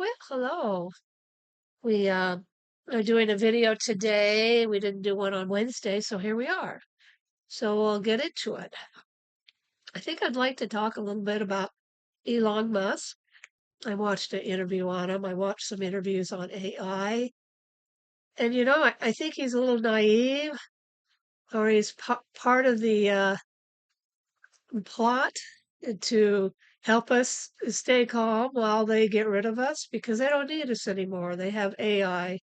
Well, hello. We are doing a video today. We didn't do one on Wednesday, so here we are. So we'll get into it. I think I'd like to talk a little bit about Elon Musk. I watched an interview on him. I watched some interviews on AI. And I think he's a little naive, or he's part of the plot to help us stay calm while they get rid of us because they don't need us anymore. They have AI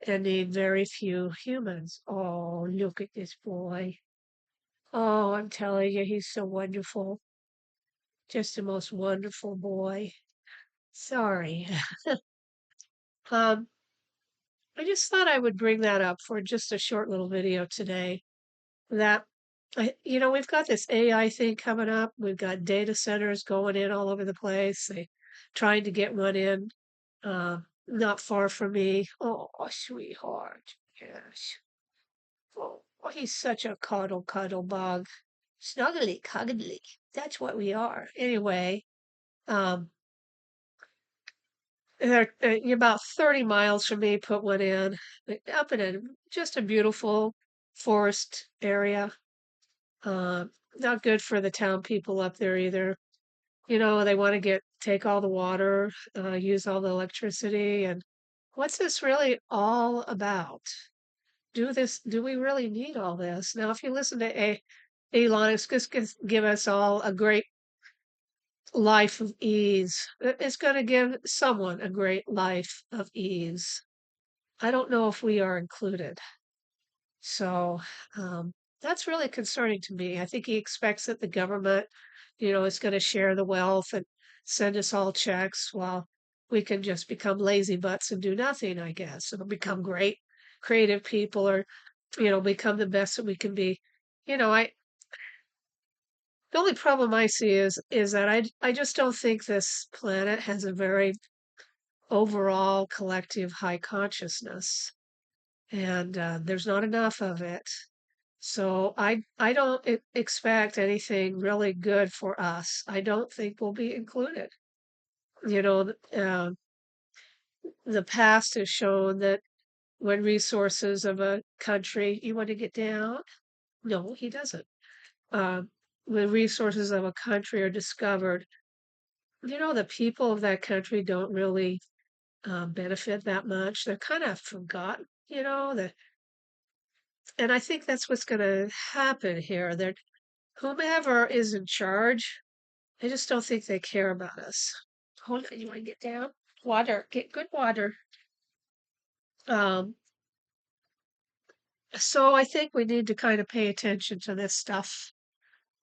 and need very few humans. Oh, look at this boy. Oh, I'm telling you, he's so wonderful. Just the most wonderful boy. Sorry. Um, I just thought I would bring that up for just a short little video today. That we've got this AI thing coming up. We've got data centers going in all over the place. They trying to get one in, not far from me. Oh, sweetheart. Yes. Oh, he's such a cuddle bug. Snuggly, cuddly. That's what we are. Anyway, um, you're about 30 miles from me, put one in, up in just a beautiful forest area. Not good for the town people up there either. They want to take all the water, use all the electricity. And what's this really all about? Do we really need all this? Now, if you listen to Elon, it's just going to give us all a great life of ease. It's going to give someone a great life of ease. I don't know if we are included. So that's really concerning to me. I think he expects that the government, is going to share the wealth and send us all checks while we can just become lazy butts and do nothing, I guess. It'll become great creative people or, become the best that we can be. I The only problem I see is that I just don't think this planet has a very overall collective high consciousness, and there's not enough of it. So I don't expect anything really good for us. I don't think we'll be included. You know, the past has shown that when resources of a country, you want to get down? No, he doesn't. Um, when resources of a country are discovered, the people of that country don't really benefit that much. They're kind of forgotten, and I think that's what's going to happen here. That whomever is in charge, I just don't think they care about us. Hold on, you want to get down? Water, get good water. Um, so I think we need to kind of pay attention to this stuff,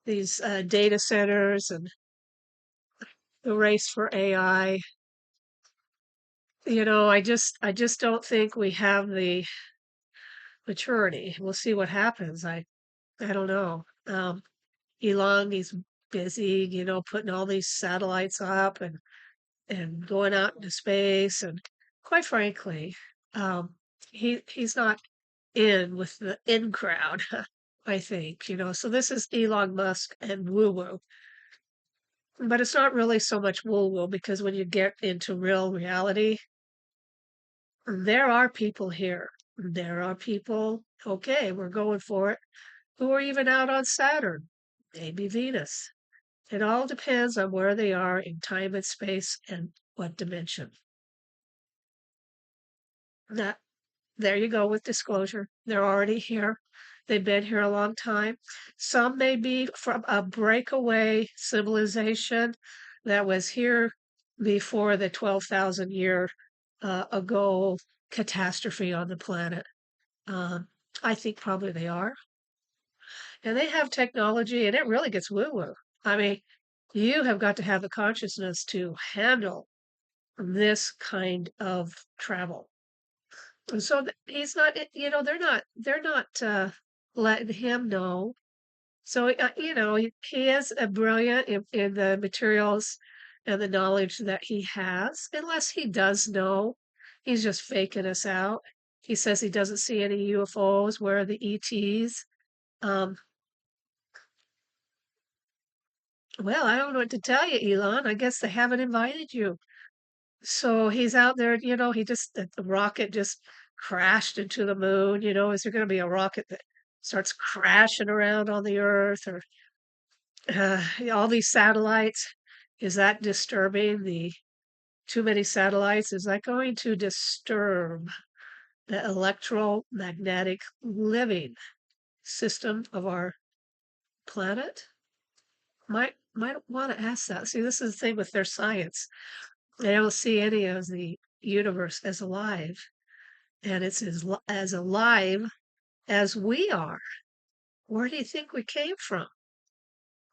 these data centers and the race for AI. I just don't think we have the maturity. We'll see what happens. I don't know. Elon, he's busy, putting all these satellites up and going out into space. And quite frankly, um, he's not in with the in crowd, I think, So this is Elon Musk and woo woo. But it's not really so much woo woo because when you get into real reality, there are people here. There are people, okay, we're going for it, who are even out on Saturn, maybe Venus. It all depends on where they are in time and space and what dimension. That There you go with disclosure. They're already here. They've been here a long time. Some may be from a breakaway civilization that was here before the 12,000 year ago catastrophe on the planet. Um, I think probably they are. And they have technology, and it really gets woo woo. I mean, you have got to have the consciousness to handle this kind of travel. And so he's not, they're not letting him know. So, he is a brilliant in the materials and the knowledge that he has, unless he does know. He's just faking us out. He says he doesn't see any UFOs. Where are the ETs? Um, well, I don't know what to tell you, Elon. I guess they haven't invited you. So he's out there, he just the rocket just crashed into the moon, is there gonna be a rocket that starts crashing around on the Earth or all these satellites? Is that disturbing the too many satellites? Is that going to disturb the electromagnetic living system of our planet? Might want to ask that. See, this is the thing with their science. They don't see any of the universe as alive, and it's as alive as we are. Where do you think we came from?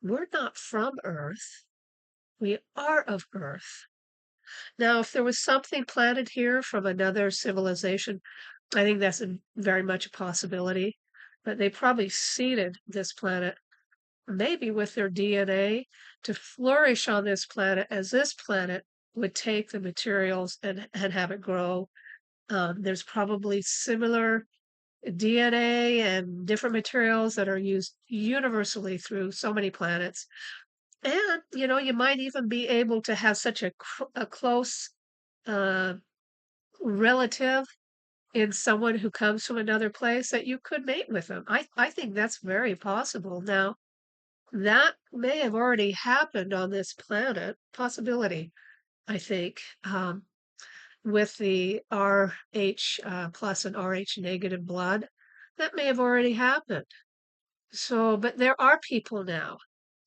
We're not from Earth. We are of Earth. Now, if there was something planted here from another civilization, I think that's very much a possibility. But they probably seeded this planet, maybe with their DNA, to flourish on this planet as this planet would take the materials and have it grow. There's probably similar DNA and different materials that are used universally through so many planets. And, you might even be able to have such a close uh, relative in someone who comes from another place that you could mate with them. I think that's very possible. Now, that may have already happened on this planet, possibility, I think, with the RH plus and RH negative blood. That may have already happened. So, but there are people now.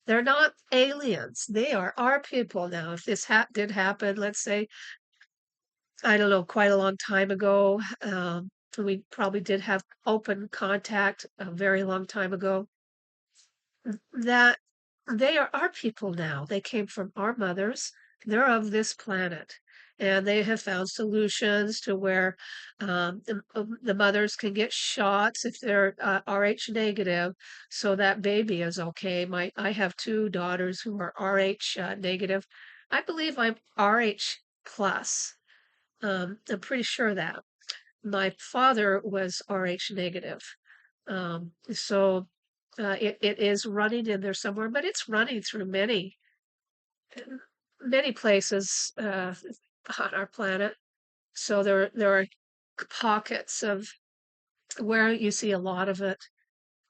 They're not aliens. They are our people now. If this did happen, let's say, I don't know, quite a long time ago, we probably did have open contact a very long time ago, that they are our people now. They came from our mothers. They're of this planet. And they have found solutions to where the mothers can get shots if they're RH negative, so that baby is okay. I have two daughters who are RH negative. I believe I'm RH plus. I'm pretty sure that. My father was RH negative. So it is running in there somewhere, but it's running through many places on our planet. So there are pockets of where you see a lot of it.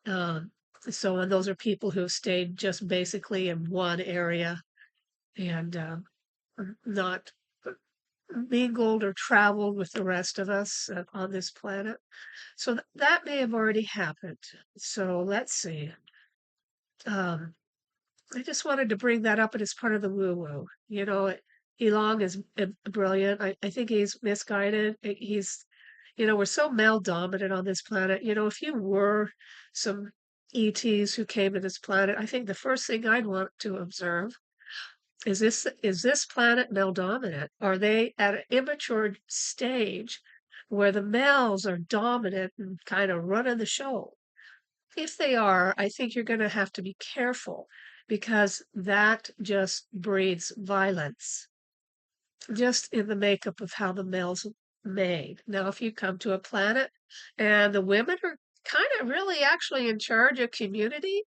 Um, and those are people who have stayed just basically in one area and not mingled or traveled with the rest of us on this planet. So that may have already happened. So let's see. Um, I just wanted to bring that up, and it's part of the woo-woo. Elon is brilliant. I think he's misguided. We're so male dominant on this planet. If you were some ETs who came to this planet, I think the first thing I'd want to observe is this planet male dominant? Are they at an immature stage where the males are dominant and kind of running the show? If they are, I think you're going to have to be careful because that just breeds violence, just in the makeup of how the male's made. Now, if you come to a planet and the women are kind of really actually in charge of community,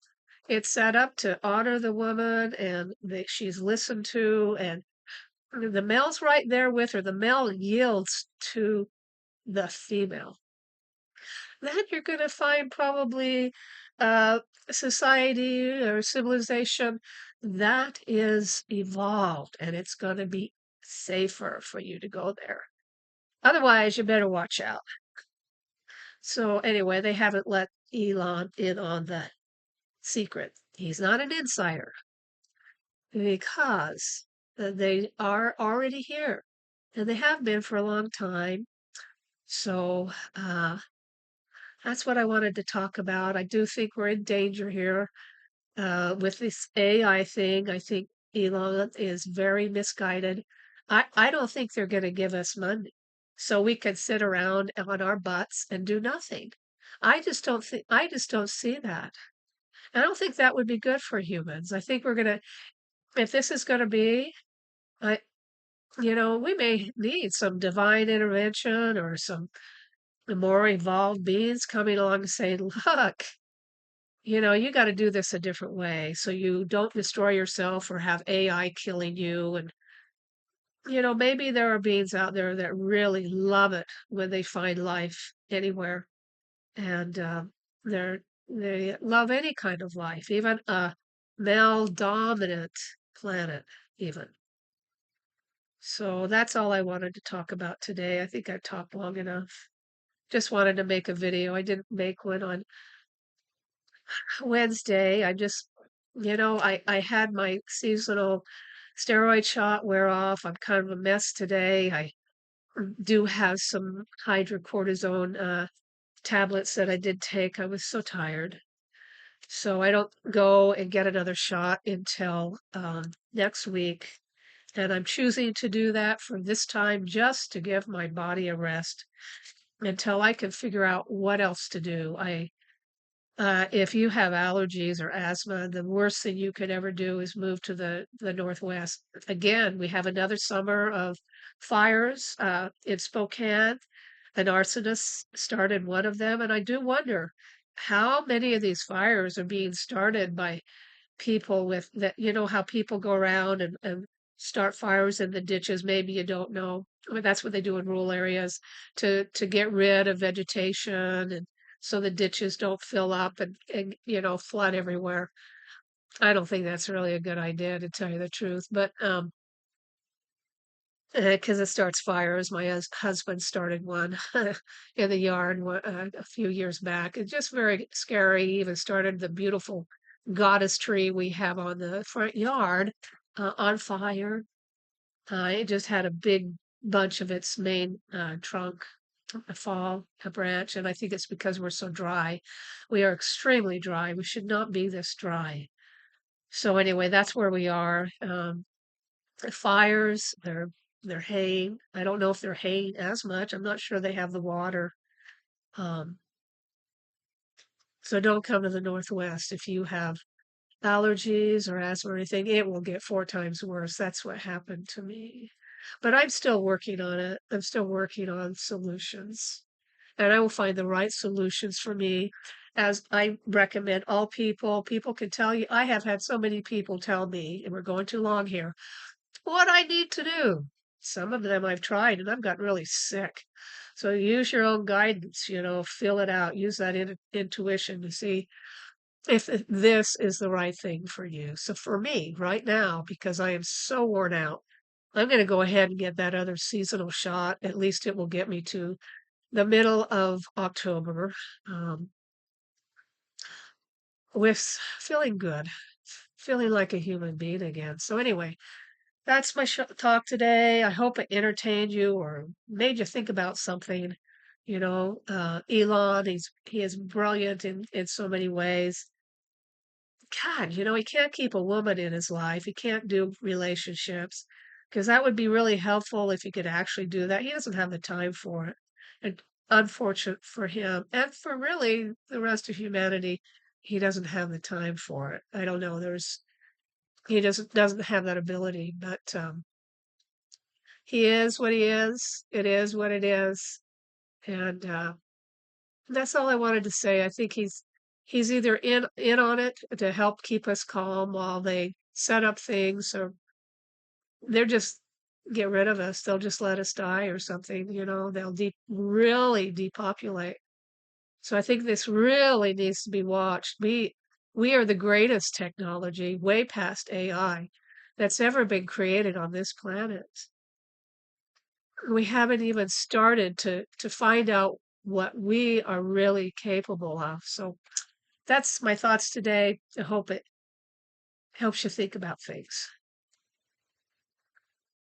it's set up to honor the woman and she's listened to, and the male's right there with her. The male yields to the female. Then you're going to find probably a society or civilization that is evolved and it's going to be safer for you to go there. Otherwise, you better watch out. So, anyway, they haven't let Elon in on the secret. He's not an insider because they are already here and they have been for a long time. So, that's what I wanted to talk about. I do think we're in danger here with this AI thing. I think Elon is very misguided. I don't think they're going to give us money so we can sit around on our butts and do nothing. I just don't see that. I don't think that would be good for humans. I think if this is going to be, I, we may need some divine intervention or some more evolved beings coming along and saying, look, you got to do this a different way so you don't destroy yourself or have AI killing you. And maybe there are beings out there that really love it when they find life anywhere, and they love any kind of life, even a male dominant planet, even. So that's all I wanted to talk about today. I think I talked long enough. Just wanted to make a video. I didn't make one on Wednesday. I had my seasonal steroid shot wear off. I'm kind of a mess today. I do have some hydrocortisone tablets that I did take. I was so tired. So I don't go and get another shot until next week. And I'm choosing to do that for this time just to give my body a rest until I can figure out what else to do. If you have allergies or asthma, the worst thing you could ever do is move to the Northwest. Again, we have another summer of fires in Spokane. An arsonist started one of them, and I do wonder how many of these fires are being started by people with that, how people go around and start fires in the ditches. Maybe you don't know. I mean, that's what they do in rural areas to get rid of vegetation and so the ditches don't fill up and flood everywhere. I don't think that's really a good idea to tell you the truth, but because it starts fires. My husband started one in the yard a few years back. It's just very scary. He even started the beautiful goddess tree we have on the front yard on fire. It just had a big bunch of its main trunk fall, a branch, and I think it's because we're so dry. We are extremely dry. We should not be this dry. So anyway, that's where we are. Fires, they're haying. I don't know if they're haying as much. I'm not sure they have the water. Um, so don't come to the Northwest if you have allergies or asthma or anything. It will get 4 times worse. That's what happened to me. But I'm still working on it. I'm still working on solutions. And I will find the right solutions for me as I recommend all people. People can tell you, I have had so many people tell me, and we're going too long here, what I need to do. Some of them I've tried and I've gotten really sick. So use your own guidance, fill it out, use that intuition to see if this is the right thing for you. So for me, right now, because I am so worn out, I'm going to go ahead and get that other seasonal shot. At least it will get me to the middle of October with feeling good, feeling like a human being again. So anyway, that's my talk today. I hope it entertained you or made you think about something. Elon, he is brilliant in so many ways. God, he can't keep a woman in his life. He can't do relationships because that would be really helpful if he could actually do that. He doesn't have the time for it. And unfortunate for him and for really the rest of humanity, he doesn't have the time for it. I don't know. He doesn't have that ability, but he is what he is. It is what it is. And that's all I wanted to say. I think he's either in on it to help keep us calm while they set up things, or they're just get rid of us. They'll just let us die or something. They'll really depopulate. So I think this really needs to be watched. We are the greatest technology, way past AI, that's ever been created on this planet. We haven't even started to find out what we are really capable of. So that's my thoughts today. I hope it helps you think about things.